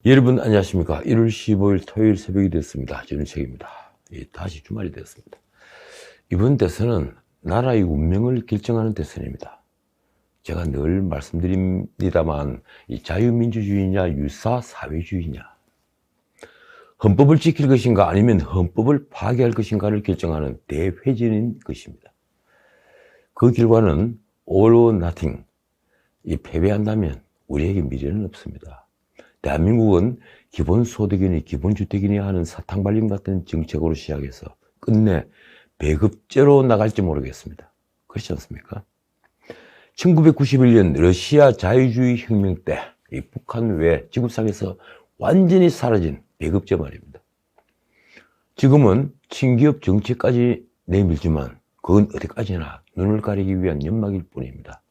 여러분 안녕하십니까. 1월 15일 토요일 새벽이 됐습니다. 전우책입니다. 다시 주말이 되었습니다. 이번 대선은 나라의 운명을 결정하는 대선입니다. 제가 늘 말씀드립니다만 이 자유민주주의냐 유사사회주의냐, 헌법을 지킬 것인가 아니면 헌법을 파괴할 것인가를 결정하는 대회전인 것입니다. 그 결과는 all or nothing, 패배한다면 우리에게 미래는 없습니다. 대한민국은 기본소득이니 기본주택이니 하는 사탕발림 같은 정책으로 시작해서 끝내 배급제로 나갈지 모르겠습니다. 그렇지 않습니까? 1991년 러시아 자유주의 혁명 때 이 북한 외 지구상에서 완전히 사라진 배급제 말입니다. 지금은 친기업 정책까지 내밀지만 그건 어디까지나 눈을 가리기 위한 연막일 뿐입니다.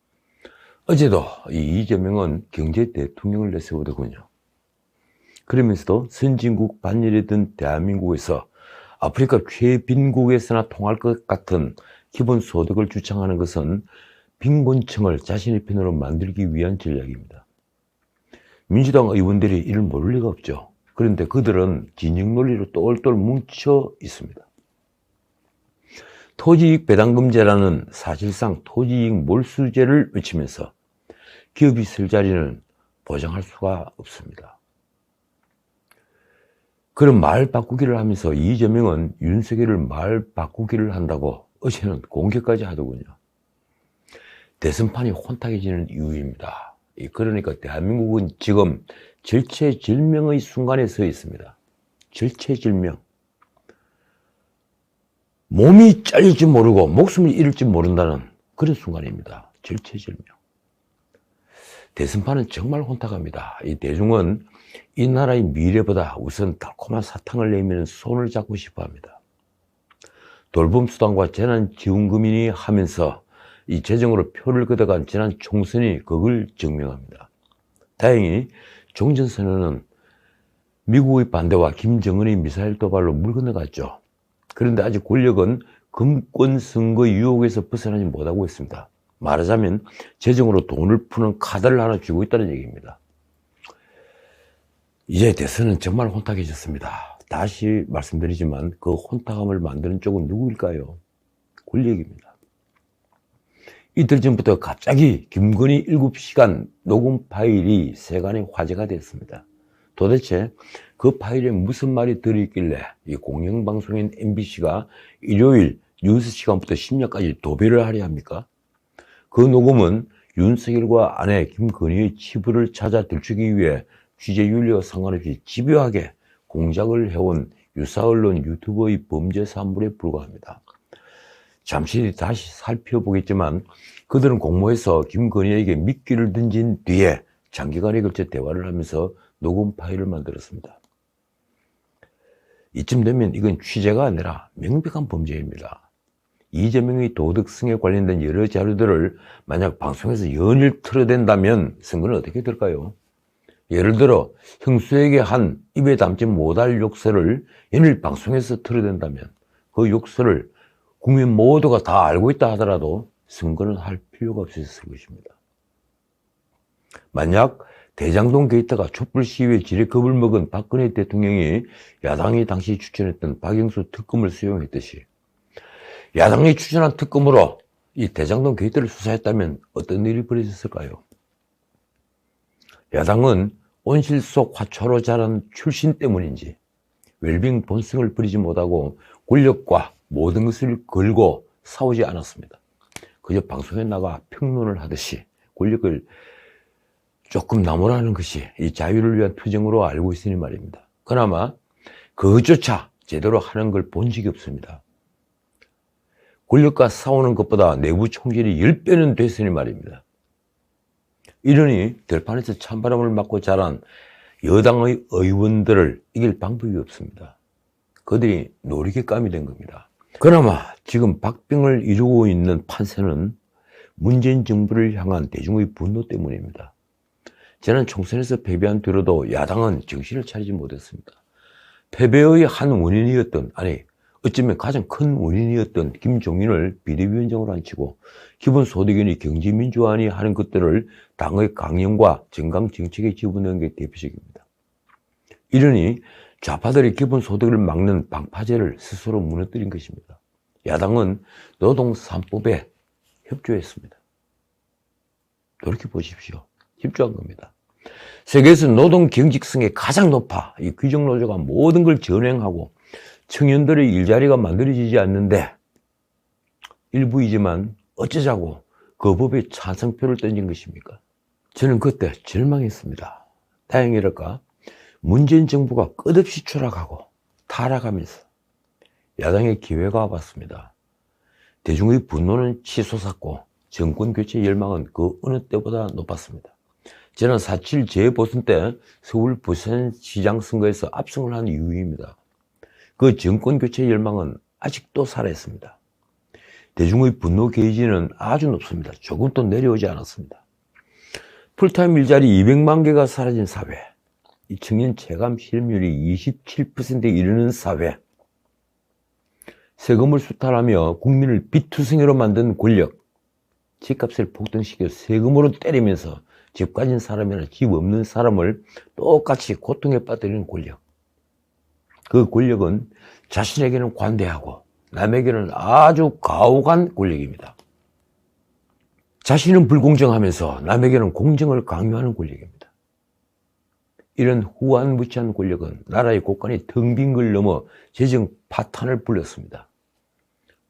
어제도 이재명은 경제 대통령을 내세우더군요. 그러면서도 선진국 반열이던 대한민국에서 아프리카 최빈국에서나 통할 것 같은 기본소득을 주창하는 것은 빈곤층을 자신의 편으로 만들기 위한 전략입니다. 민주당 의원들이 이를 모를 리가 없죠. 그런데 그들은 진영 논리로 똘똘 뭉쳐 있습니다. 토지이익 배당금제라는 사실상 토지이익 몰수제를 외치면서 기업이 쓸 자리는 보장할 수가 없습니다. 그런 말 바꾸기를 하면서 이재명은 윤석열을 말 바꾸기를 한다고 어제는 공격까지 하더군요. 대선판이 혼탁해지는 이유입니다. 그러니까 대한민국은 지금 절체절명의 순간에 서 있습니다. 절체절명. 몸이 잘릴지 모르고 목숨을 잃을지 모른다는 그런 순간입니다. 절체절명. 대선판은 정말 혼탁합니다. 이 대중은 이 나라의 미래보다 우선 달콤한 사탕을 내밀는 손을 잡고 싶어 합니다. 돌봄수당과 재난지원금이니 하면서 이 재정으로 표를 걷어간 지난 총선이 그걸 증명합니다. 다행히 종전선언은 미국의 반대와 김정은의 미사일 도발로 물 건너갔죠. 그런데 아직 권력은 금권 선거 유혹에서 벗어나지 못하고 있습니다. 말하자면 재정으로 돈을 푸는 카드를 하나 쥐고 있다는 얘기입니다. 이제 대선은 정말 혼탁해졌습니다. 다시 말씀드리지만 그 혼탁함을 만드는 쪽은 누구일까요? 권력입니다. 이틀 전부터 갑자기 김건희 7시간 녹음 파일이 세간의 화제가 됐습니다. 도대체 그 파일에 무슨 말이 들어있길래 이 공영방송인 MBC가 일요일 뉴스 시간부터 심야까지 도배를 하려 합니까? 그 녹음은 윤석열과 아내 김건희의 치부를 찾아 들추기 위해 취재윤리와 상관없이 집요하게 공작을 해온 유사언론 유튜버의 범죄 산물에 불과합니다. 잠시 다시 살펴보겠지만 그들은 공모해서 김건희에게 미끼를 던진 뒤에 장기간에 걸쳐 대화를 하면서 녹음 파일을 만들었습니다. 이쯤 되면 이건 취재가 아니라 명백한 범죄입니다. 이재명의 도덕성에 관련된 여러 자료들을 만약 방송에서 연일 틀어댄다면 선거는 어떻게 될까요? 예를 들어 형수에게 한 입에 담지 못할 욕설을 연일 방송에서 틀어댄다면 그 욕설을 국민 모두가 다 알고 있다 하더라도 선거는 할 필요가 없었을 것입니다. 만약 대장동 게이트가 촛불 시위에 지레 겁을 먹은 박근혜 대통령이 야당이 당시 추천했던 박영수 특검을 수용했듯이 야당이 추천한 특검으로 이 대장동 게이트를 수사했다면 어떤 일이 벌어졌을까요? 야당은 온실 속 화초로 자란 출신 때문인지 웰빙 본성을 버리지 못하고 권력과 모든 것을 걸고 싸우지 않았습니다. 그저 방송에 나가 평론을 하듯이 권력을 조금 나무라는 것이 이 자유를 위한 투쟁으로 알고 있으니 말입니다. 그나마 그것조차 제대로 하는 걸 본 적이 없습니다. 권력과 싸우는 것보다 내부 총질이 10배는 됐으니 말입니다. 이러니 들판에서 찬바람을 맞고 자란 여당의 의원들을 이길 방법이 없습니다. 그들이 놀이개감이 된 겁니다. 그나마 지금 박빙을 이루고 있는 판세는 문재인 정부를 향한 대중의 분노 때문입니다. 지난 총선에서 패배한 뒤로도 야당은 정신을 차리지 못했습니다. 패배의 한 원인이었던, 어쩌면 가장 큰 원인이었던 김종인을 비대위원장으로 앉히고 기본소득이니 경제민주화니 하는 것들을 당의 강령과 정강 정책에 집어넣은 게 대표적입니다. 이러니 좌파들이 기본소득을 막는 방파제를 스스로 무너뜨린 것입니다. 야당은 노동 3법에 협조했습니다. 돌이켜 보십시오. 협조한 겁니다. 세계에서 노동 경직성이 가장 높아 이 귀족노조가 모든 걸 전횡하고 청년들의 일자리가 만들어지지 않는데 일부이지만 어쩌자고 그 법에 찬성표를 던진 것입니까? 저는 그때 절망했습니다. 다행이랄까 문재인 정부가 끝없이 추락하고 타락하면서 야당의 기회가 와봤습니다. 대중의 분노는 치솟았고 정권 교체 열망은 그 어느 때보다 높았습니다. 저는 4.7 재보선 때 서울 부산시장 선거에서 압승을 한 이유입니다. 그 정권 교체 열망은 아직도 살아있습니다. 대중의 분노 게이지는 아주 높습니다. 조금도 내려오지 않았습니다. 풀타임 일자리 200만 개가 사라진 사회, 이 청년 체감 실업률이 27%에 이르는 사회, 세금을 수탈하며 국민을 빚투성이로 만든 권력, 집값을 폭등시켜 세금으로 때리면서 집 가진 사람이나 집 없는 사람을 똑같이 고통에 빠뜨리는 권력. 그 권력은 자신에게는 관대하고 남에게는 아주 가혹한 권력입니다. 자신은 불공정하면서 남에게는 공정을 강요하는 권력입니다. 이런 후한무치한 권력은 나라의 곳간이 텅 빈 걸 넘어 재정 파탄을 불렀습니다.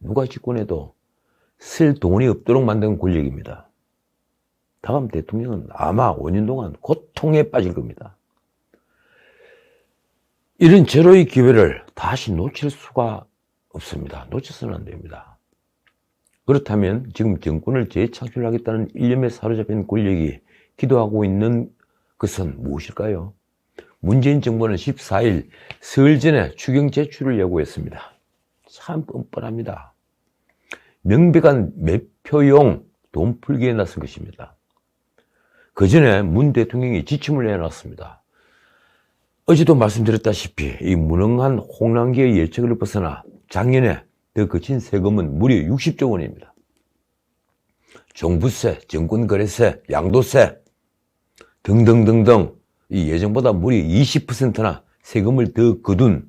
누가 집권해도 쓸 돈이 없도록 만든 권력입니다. 다음 대통령은 아마 5년 동안 고통에 빠질 겁니다. 이런 제로의 기회를 다시 놓칠 수가 없습니다. 놓쳐서는 안 됩니다. 그렇다면 지금 정권을 재창출하겠다는 일념에 사로잡힌 권력이 기도하고 있는 것은 무엇일까요? 문재인 정부는 14일 설 전에 추경 제출을 예고했습니다. 참 뻔뻔합니다. 명백한 매표용 돈 풀기에 나선 것입니다. 그 전에 문 대통령이 지침을 내놨습니다. 어제도 말씀드렸다시피 이 무능한 홍남기의 예측을 벗어나 작년에 더 거친 세금은 무려 60조 원입니다. 종부세, 정권거래세, 양도세 등등등등 이 예정보다 무려 20%나 세금을 더 거둔,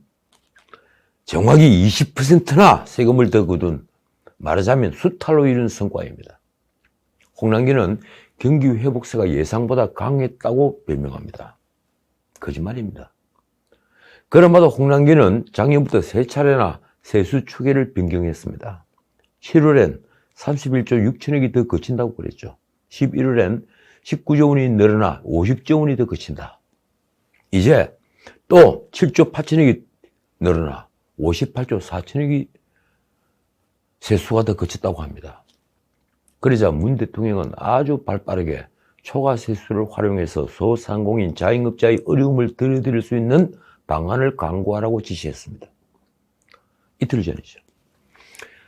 정확히 20%나 세금을 더 거둔, 말하자면 수탈로 이룬 성과입니다. 홍남기는 경기 회복세가 예상보다 강했다고 변명합니다. 거짓말입니다. 그럼에도 홍남기는 작년부터 세 차례나 세수 추계를 변경했습니다. 7월엔 31조 6천억이 더 거친다고 그랬죠. 11월엔 19조 원이 늘어나 50조 원이 더 거친다. 이제 또 7조 8천억이 늘어나 58조 4천억이 세수가 더 거쳤다고 합니다. 그러자 문 대통령은 아주 발빠르게 초과 세수를 활용해서 소상공인 자영업자의 어려움을 덜어드릴 수 있는 방안을 강구하라고 지시했습니다. 이틀 전이죠.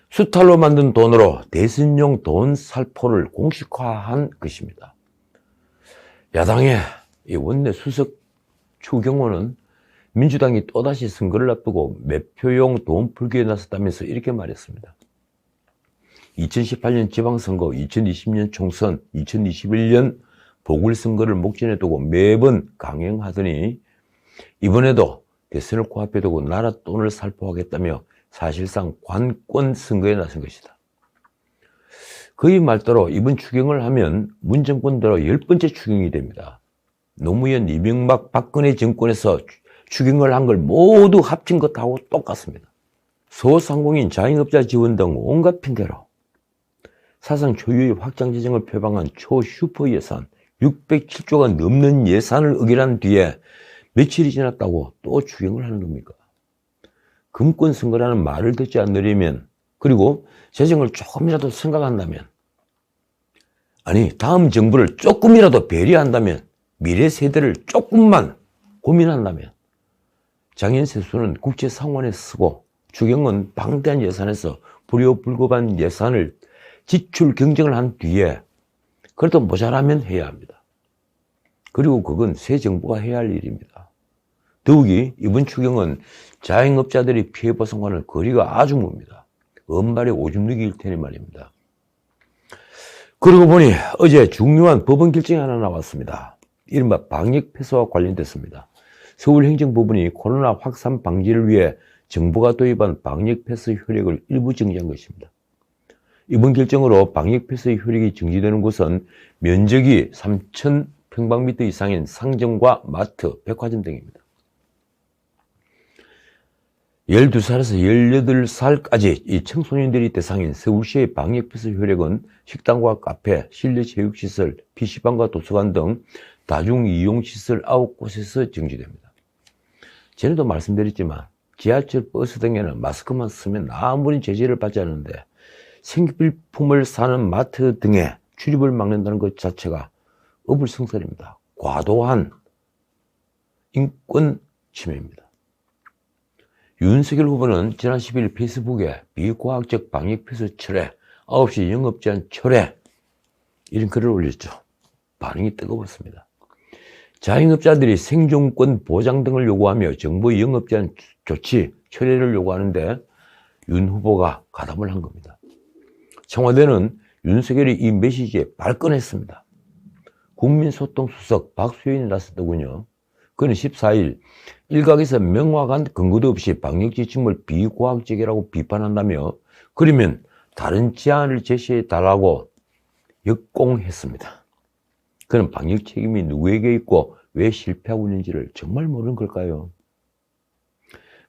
수탈로 만든 돈으로 대선용 돈 살포를 공식화한 것입니다. 야당의 이 원내 수석 추경호는 민주당이 또다시 선거를 앞두고 매표용 돈 풀기에 나섰다면서 이렇게 말했습니다. 2018년 지방선거, 2020년 총선, 2021년 보궐선거를 목전에 두고 매번 강행하더니 이번에도 대선을 코앞에 두고 나라 돈을 살포하겠다며 사실상 관권 선거에 나선 것이다. 그의 말대로 이번 추경을 하면 문 정권 들어 10번째 추경이 됩니다. 노무현, 이명박, 박근혜 정권에서 추경을 한 걸 모두 합친 것하고 똑같습니다. 소상공인, 자영업자 지원 등 온갖 핑계로 사상 초유의 확장 재정을 표방한 초슈퍼 예산 607조가 넘는 예산을 의결한 뒤에 며칠이 지났다고 또 추경을 하는 겁니까? 금권 선거라는 말을 듣지 않으려면, 그리고 재정을 조금이라도 생각한다면, 아니 다음 정부를 조금이라도 배려한다면, 미래 세대를 조금만 고민한다면 장년 세수는 국제상원에 쓰고 추경은 방대한 예산에서 불효불급한 예산을 지출 경쟁을 한 뒤에 그래도 모자라면 해야 합니다. 그리고 그건 새 정부가 해야 할 일입니다. 더욱이 이번 추경은 자영업자들이 피해 보상과는 거리가 아주 멉니다. 엄발의 오줌 누기일 테니 말입니다. 그러고 보니 어제 중요한 법원 결정이 하나 나왔습니다. 이른바 방역 폐쇄와 관련됐습니다. 서울행정법원이 코로나 확산 방지를 위해 정부가 도입한 방역 패스 효력을 일부 정지한 것입니다. 이번 결정으로 방역 패스 효력이 정지되는 곳은 면적이 3,000평방미터 이상인 상점과 마트, 백화점 등입니다. 12살에서 18살까지 이 청소년들이 대상인 서울시의 방역 패스 효력은 식당과 카페, 실내 체육시설, PC방과 도서관 등 다중이용시설 9곳에서 정지됩니다. 전에도 말씀드렸지만 지하철, 버스 등에는 마스크만 쓰면 아무리 제재를 받지 않는데 생필품을 사는 마트 등에 출입을 막는다는 것 자체가 어불성설입니다. 과도한 인권 침해입니다. 윤석열 후보는 지난 10일 페이스북에 비과학적 방역 패스 철회, 9시 영업 제한 철회 이런 글을 올렸죠. 반응이 뜨거웠습니다. 자영업자들이 생존권 보장 등을 요구하며 정부의 영업 제한 조치 철회를 요구하는데 윤 후보가 가담을 한 겁니다. 청와대는 윤석열이 이 메시지에 발끈했습니다. 국민소통수석 박수현이 나섰더군요. 그는 14일 일각에서 명확한 근거도 없이 방역지침을 비과학적이라고 비판한다며 그러면 다른 제안을 제시해달라고 역공했습니다. 그는 방역 책임이 누구에게 있고 왜 실패하고 있는지를 정말 모르는 걸까요?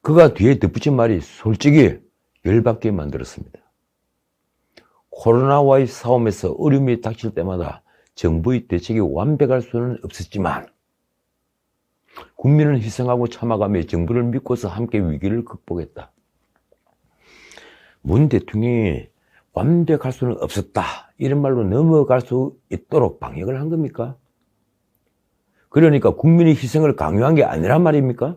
그가 뒤에 덧붙인 말이 솔직히 열받게 만들었습니다. 코로나와의 싸움에서 어려움이 닥칠 때마다 정부의 대책이 완벽할 수는 없었지만 국민은 희생하고 참아가며 정부를 믿고서 함께 위기를 극복했다. 문 대통령이 완벽할 수는 없었다. 이런 말로 넘어갈 수 있도록 방역을 한 겁니까? 그러니까 국민의 희생을 강요한 게 아니란 말입니까?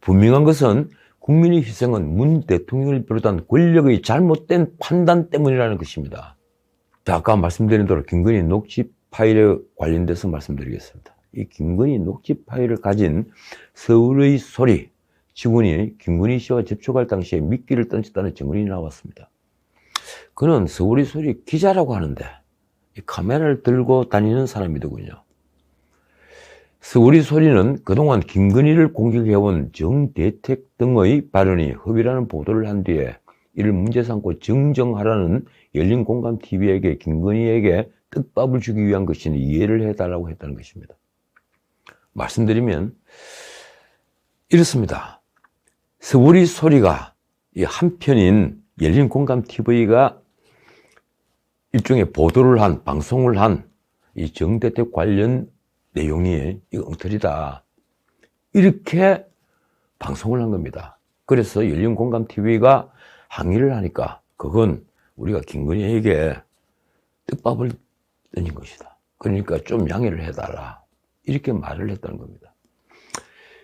분명한 것은 국민의 희생은 문 대통령을 비롯한 권력의 잘못된 판단 때문이라는 것입니다. 자, 아까 말씀드린 대로 김건희 녹취 파일에 관련돼서 말씀드리겠습니다. 이 김건희 녹취 파일을 가진 서울의 소리 직원이 김건희 씨와 접촉할 당시에 미끼를 던졌다는 증언이 나왔습니다. 그는 서울의 소리 기자라고 하는데 이 카메라를 들고 다니는 사람이더군요. 서울의 소리는 그동안 김건희를 공격해온 정대택 등의 발언이 허위라는 보도를 한 뒤에 이를 문제 삼고 정정하라는 열린공감TV에게 김건희에게 떡밥을 주기 위한 것이니 이해를 해달라고 했다는 것입니다. 말씀드리면 이렇습니다. 서울의 소리가 이 한편인 열린공감TV가 일종의 보도를 한, 방송을 한 이 정대택 관련 내용이 이거 엉터리다. 이렇게 방송을 한 겁니다. 그래서 열린공감TV가 항의를 하니까 그건 우리가 김건희에게 떡밥을 던진 것이다. 그러니까 좀 양해를 해달라. 이렇게 말을 했다는 겁니다.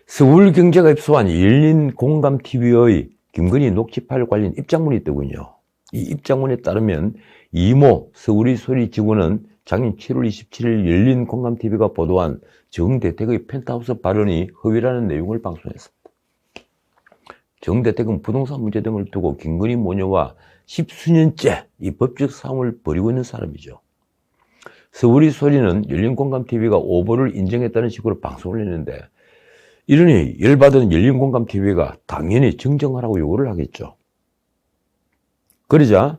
서울경제가 입수한 열린공감TV의 김건희 녹취 파일 관련 입장문이 있더군요. 이 입장문에 따르면 이모 서울의 소리 직원은 작년 7월 27일 열린공감TV가 보도한 정대택의 펜트하우스 발언이 허위라는 내용을 방송했습니다. 정대택은 부동산 문제 등을 두고 김건희 모녀와 10수년째 이 법적 싸움을 벌이고 있는 사람이죠. 서울의 소리는 열린공감TV가 오보를 인정했다는 식으로 방송을 했는데 이러니 열받은 열린공감TV가 당연히 정정하라고 요구를 하겠죠. 그러자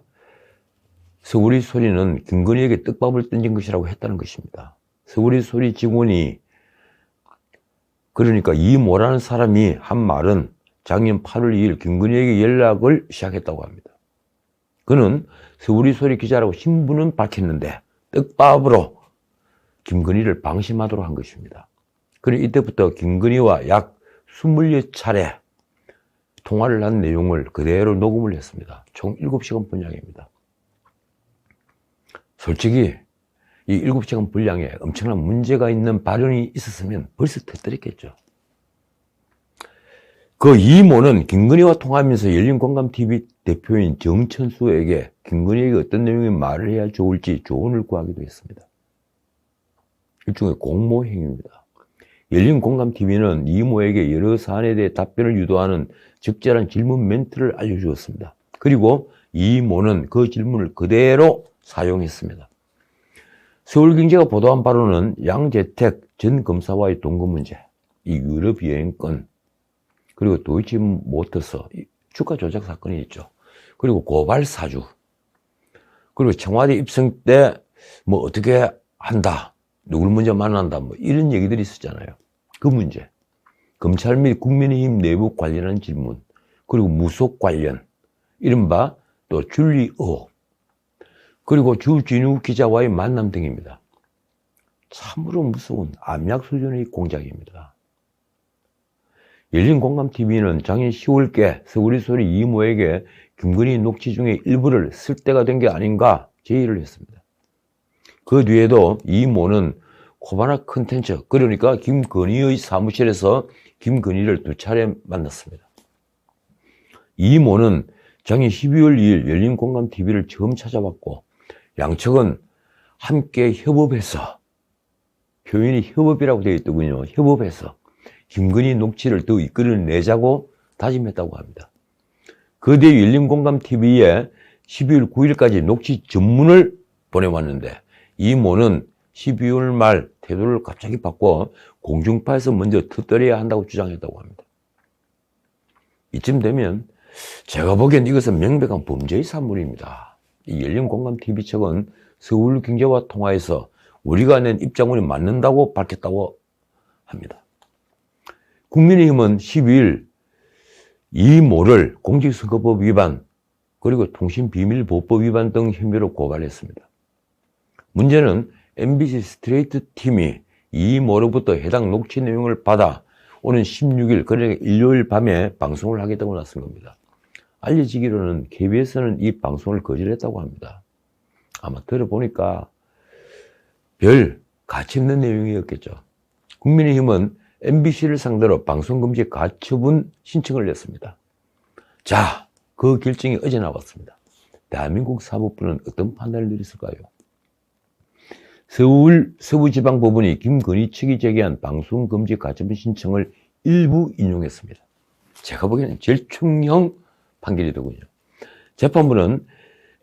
서울의 소리는 김건희에게 떡밥을 던진 것이라고 했다는 것입니다. 서울의 소리 직원이 그러니까 이모라는 사람이 한 말은 작년 8월 2일 김건희에게 연락을 시작했다고 합니다. 그는 서울의 소리 기자라고 신분은 밝혔는데 떡밥으로 김건희를 방심하도록 한 것입니다. 그는 이때부터 김건희와 약 20차례 통화를 한 내용을 그대로 녹음을 했습니다. 총 7시간 분량입니다. 솔직히 이 7시간 분량에 엄청난 문제가 있는 발언이 있었으면 벌써 터뜨렸겠죠. 그 이모는 김건희와 통화하면서 열린공감TV 대표인 정천수에게 김건희에게 어떤 내용의 말을 해야 좋을지 조언을 구하기도 했습니다. 일종의 공모행위입니다. 열린공감TV는 이모에게 여러 사안에 대해 답변을 유도하는 적절한 질문 멘트를 알려주었습니다. 그리고 이모는 그 질문을 그대로 사용했습니다. 서울경제가 보도한 바로는 양재택 전 검사와의 동거 문제, 이 유럽 여행권, 그리고 도이치모터스 주가 조작 사건이 있죠. 그리고 고발 사주, 그리고 청와대 입성 때 뭐 어떻게 한다, 누굴 먼저 만난다, 뭐 이런 얘기들이 있었잖아요. 그 문제, 검찰 및 국민의힘 내부 관련한 질문, 그리고 무속 관련, 이른바 또 줄리 의혹, 그리고 주진우 기자와의 만남 등입니다. 참으로 무서운 암약 수준의 공작입니다. 열린공감TV는 작년 10월께 서울의 소리 이모에게 김건희 녹취 중에 일부를 쓸 때가 된 게 아닌가 제의를 했습니다. 그 뒤에도 이모는 코바나 컨텐츠, 그러니까 김건희의 사무실에서 김건희를 2차례 만났습니다. 이모는 작년 12월 2일 열린공감TV를 처음 찾아봤고, 양측은 함께 협업해서, 표현이 협업이라고 되어 있더군요. 협업해서 김건희 녹취를 더 이끌어내자고 다짐했다고 합니다. 그 뒤에 열린공감TV에 12월 9일까지 녹취 전문을 보내왔는데, 이모는 12월 말 태도를 갑자기 바꿔 공중파에서 먼저 터뜨려야 한다고 주장했다고 합니다. 이쯤 되면 제가 보기엔 이것은 명백한 범죄의 산물입니다. 이 열린공감TV 측은 서울경제와 통화에서 우리가 낸 입장문이 맞는다고 밝혔다고 합니다. 국민의힘은 12일 이모를 공직선거법 위반, 그리고 통신비밀보호법 위반 등 혐의로 고발했습니다. 문제는 MBC 스트레이트 팀이 이모로부터 해당 녹취 내용을 받아 오는 16일, 그러니까 일요일 밤에 방송을 하겠다고 나선 겁니다. 알려지기로는 KBS는 이 방송을 거절했다고 합니다. 아마 들어보니까 별 가치 없는 내용이었겠죠. 국민의힘은 MBC를 상대로 방송금지 가처분 신청을 냈습니다. 자, 그 결정이 어제 나왔습니다. 대한민국 사법부는 어떤 판단을 내렸을까요? 서울 서부지방법원이 김건희 측이 제기한 방송금지 가처분 신청을 일부 인용했습니다. 제가 보기에는 제일 총형 판결이더군요. 재판부는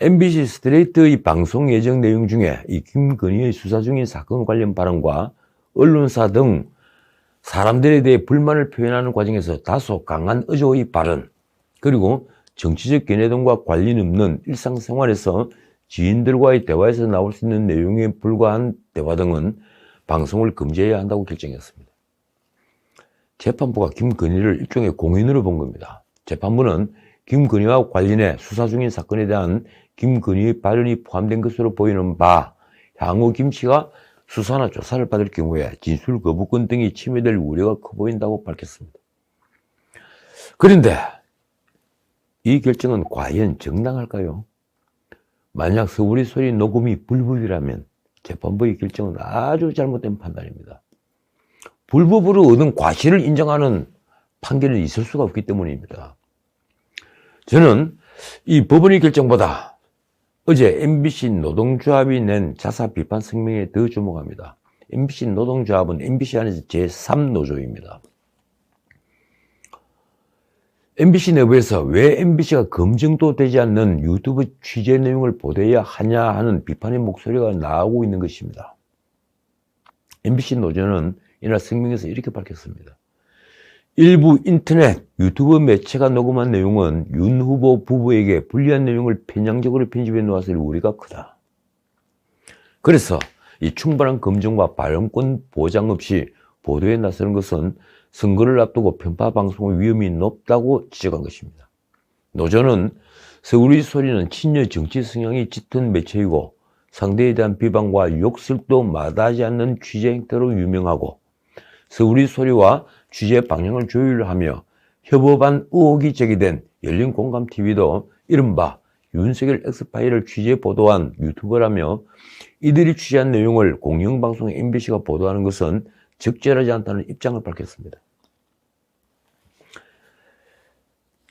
MBC 스트레이트의 방송 예정 내용 중에 이 김건희의 수사 중인 사건 관련 발언과 언론사 등 사람들에 대해 불만을 표현하는 과정에서 다소 강한 어조의 발언, 그리고 정치적 견해 등과 관련 없는 일상생활에서 지인들과의 대화에서 나올 수 있는 내용에 불과한 대화 등은 방송을 금지해야 한다고 결정했습니다. 재판부가 김건희를 일종의 공인으로 본 겁니다. 재판부는 김건희와 관련해 수사 중인 사건에 대한 김건희의 발언이 포함된 것으로 보이는 바, 향후 김 씨가 수사나 조사를 받을 경우에 진술 거부권 등이 침해될 우려가 커 보인다고 밝혔습니다. 그런데 이 결정은 과연 정당할까요? 만약 서울의 소리 녹음이 불법이라면 재판부의 결정은 아주 잘못된 판단입니다. 불법으로 얻은 과실을 인정하는 판결이 있을 수가 없기 때문입니다. 저는 이 법원의 결정보다 어제 MBC 노동조합이 낸 자사 비판声明에 더 주목합니다. MBC 노동조합은 MBC 안에서 제3노조입니다. MBC 내부에서 왜 MBC가 검증도 되지 않는 유튜브 취재 내용을 보도해야 하냐 하는 비판의 목소리가 나오고 있는 것입니다. MBC 노조는 이날声明에서 이렇게 밝혔습니다. 일부 인터넷, 유튜브 매체가 녹음한 내용은 윤 후보 부부에게 불리한 내용을 편향적으로 편집해 놓았을 우려가 크다. 그래서 이 충분한 검증과 발언권 보장 없이 보도에 나서는 것은 선거를 앞두고 편파 방송의 위험이 높다고 지적한 것입니다. 노조는 서울의 소리는 친여 정치 성향이 짙은 매체이고 상대에 대한 비방과 욕설도 마다하지 않는 취재 행태로 유명하고, 서울의 소리와 취재 방향을 조율하며 협업한 의혹이 제기된 열린공감TV도 이른바 윤석열 엑스파일을 취재 보도한 유튜버라며 이들이 취재한 내용을 공영방송 MBC가 보도하는 것은 적절하지 않다는 입장을 밝혔습니다.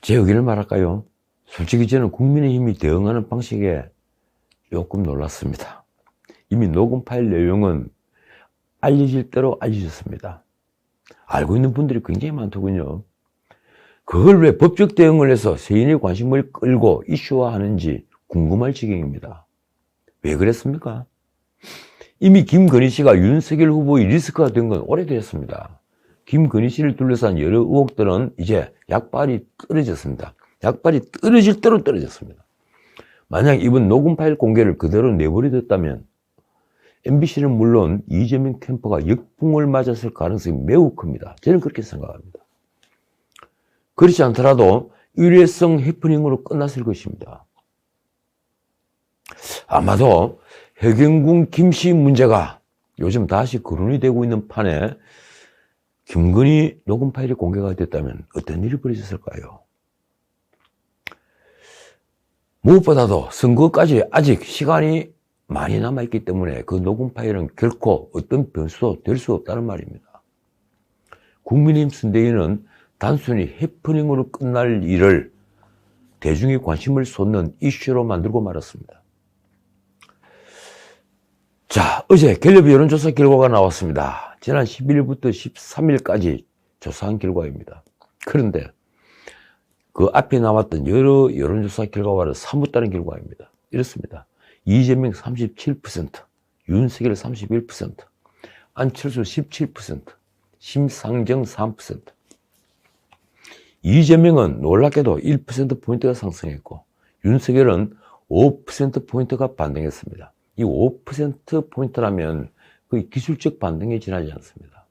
제 의견을 말할까요? 솔직히 저는 국민의힘이 대응하는 방식에 조금 놀랐습니다. 이미 녹음 파일 내용은 알려질 대로 알려졌습니다. 알고 있는 분들이 굉장히 많더군요. 그걸 왜 법적 대응을 해서 세인의 관심을 끌고 이슈화하는지 궁금할 지경입니다. 왜 그랬습니까? 이미 김건희 씨가 윤석열 후보의 리스크가 된 건 오래됐습니다. 김건희 씨를 둘러싼 여러 의혹들은 이제 약발이 떨어졌습니다. 약발이 떨어질 대로 떨어졌습니다. 만약 이번 녹음 파일 공개를 그대로 내버려뒀다면 MBC는 물론 이재명 캠프가 역풍을 맞았을 가능성이 매우 큽니다. 저는 그렇게 생각합니다. 그렇지 않더라도 일회성 해프닝으로 끝났을 것입니다. 아마도 해경군 김씨 문제가 요즘 다시 거론이 되고 있는 판에 김건희 녹음 파일이 공개가 됐다면 어떤 일이 벌어졌을까요? 무엇보다도 선거까지 아직 시간이 많이 남아있기 때문에 그 녹음 파일은 결코 어떤 변수도 될 수 없다는 말입니다. 국민의힘 선대위는 단순히 해프닝으로 끝날 일을 대중의 관심을 쏟는 이슈로 만들고 말았습니다. 자, 어제 갤럽 여론조사 결과가 나왔습니다. 지난 11일부터 13일까지 조사한 결과입니다. 그런데 그 앞에 나왔던 여러 여론조사 결과와는 사뭇 다른 결과입니다. 이렇습니다. 이재명 37%, 윤석열 31%, 안철수 17%, 심상정 3%. 이재명은 놀랍게도 1%포인트가 상승했고 윤석열은 5%포인트가 반등했습니다. 이 5%포인트라면 거의 기술적 반등에 지나지 않습니다.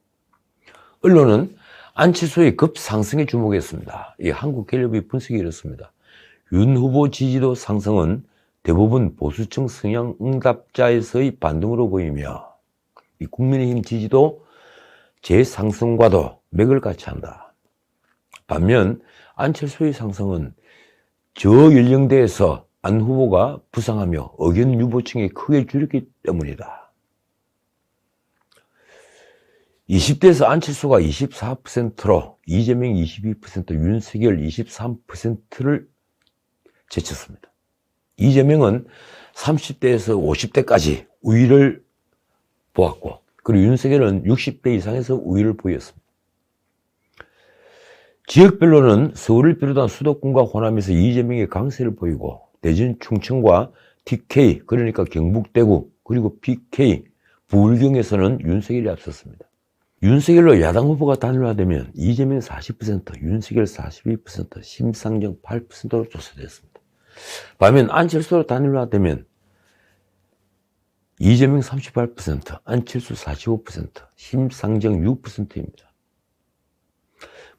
언론은 안철수의 급상승에 주목했습니다. 이 한국갤럽의 분석이 이렇습니다. 윤 후보 지지도 상승은 대부분 보수층 성향 응답자에서의 반등으로 보이며 이 국민의힘 지지도 재상승과도 맥을 같이 한다. 반면 안철수의 상승은 저연령대에서 안 후보가 부상하며 의견 유보층이 크게 줄였기 때문이다. 20대에서 안철수가 24%로 이재명 22%, 윤석열 23%를 제쳤습니다. 이재명은 30대에서 50대까지 우위를 보았고 그리고 윤석열은 60대 이상에서 우위를 보였습니다. 지역별로는 서울을 비롯한 수도권과 호남에서 이재명의 강세를 보이고 대전, 충청과 TK 그러니까 경북, 대구 그리고 PK, 부울경에서는 윤석열이 앞섰습니다. 윤석열로 야당 후보가 단일화되면 이재명 40%, 윤석열 42%, 심상정 8%로 조사됐습니다. 반면 안철수로 단일화되면 이재명 38%, 안철수 45%, 심상정 6%입니다.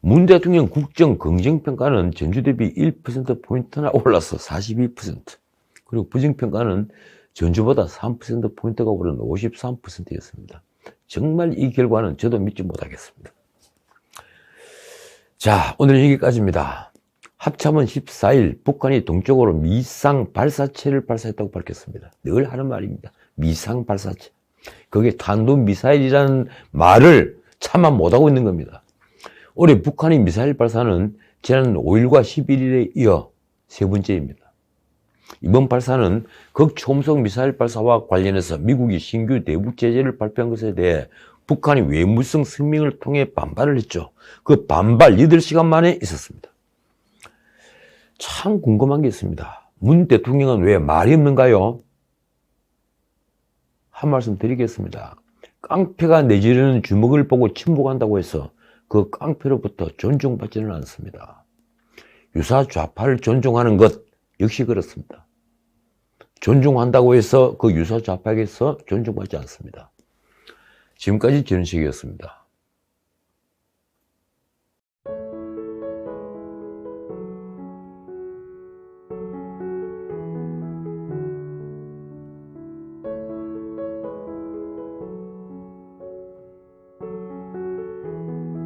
문 대통령 국정 긍정평가는 전주 대비 1%포인트나 올라서 42%, 그리고 부정평가는 전주보다 3%포인트가 오른 53%였습니다. 정말 이 결과는 저도 믿지 못하겠습니다. 자, 오늘은 여기까지입니다. 합참은 14일 북한이 동쪽으로 미상 발사체를 발사했다고 밝혔습니다. 늘 하는 말입니다. 미상 발사체. 그게 탄도미사일이라는 말을 차마 못하고 있는 겁니다. 올해 북한의 미사일 발사는 지난 5일과 11일에 이어 세 번째입니다. 이번 발사는 극초음속 미사일 발사와 관련해서 미국이 신규 내부 제재를 발표한 것에 대해 북한이 외무성 성명을 통해 반발을 했죠. 그 반발 8시간 만에 있었습니다. 참 궁금한 게 있습니다. 문 대통령은 왜 말이 없는가요? 한 말씀 드리겠습니다. 깡패가 내지르는 주먹을 보고 침묵한다고 해서 그 깡패로부터 존중받지는 않습니다. 유사 좌파를 존중하는 것 역시 그렇습니다. 존중한다고 해서 그 유사 좌파에게서 존중받지 않습니다. 지금까지 전식이었습니다.